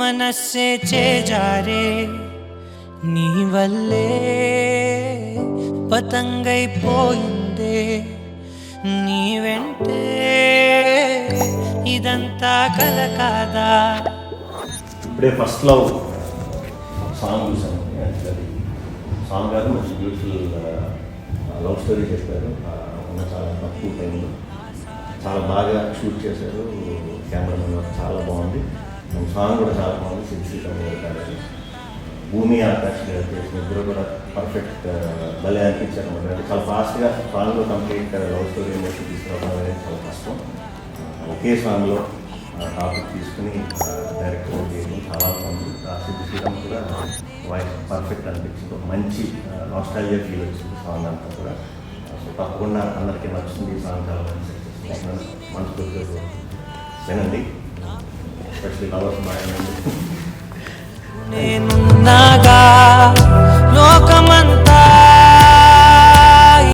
మనస్సే చేజారే నీ వల్లే పతంగైపోయిందే నీ వెంటే ఇదంతా కల కాదా. ఇప్పుడే ఫస్ట్ లవ్ సాంగ్ చూసాను. యాక్చువల్లీ సాంగ్ గారు మంచి బ్యూటిఫుల్ లవ్ స్టోరీ చెప్పారు. ఉన్న చాలా తక్కువ టైంలో చాలా బాగా షూట్ చేశారు. కెమెరామెన్ వర్క్ చాలా బాగుంది. సాంగ్ కూడా చాలా బాగుంది. సిద్ధి భూమి ఆకాష్ గారు చేసిన ఇద్దరు కూడా పర్ఫెక్ట్ భలే అనిపించారు అనమాట. అంటే చాలా ఫాస్ట్గా సాంగ్లో కంప్లీట్ లవ్ స్టోరీ ఇండస్ట్రీ తీసుకురావడం అనేది చాలా కష్టం. ఒకే సాంగ్లో టాపిక్ తీసుకుని డైరెక్టర్ చేయడం చాలా బాగుంది. సిద్ధి శ్రీరామ్ కూడా వాయిస్ పర్ఫెక్ట్ అనిపించింది. ఒక మంచి నాస్టాల్జియా ఫీల్ వచ్చింది సాంగ్ అంతా కూడా. సో తప్పకుండా అందరికీ నచ్చుతుంది ఈ సాంగ్. చాలా మంచి మనస్ఫూర్తిగా వినండి. ఎస్పెషల్లీ లవర్స్ మా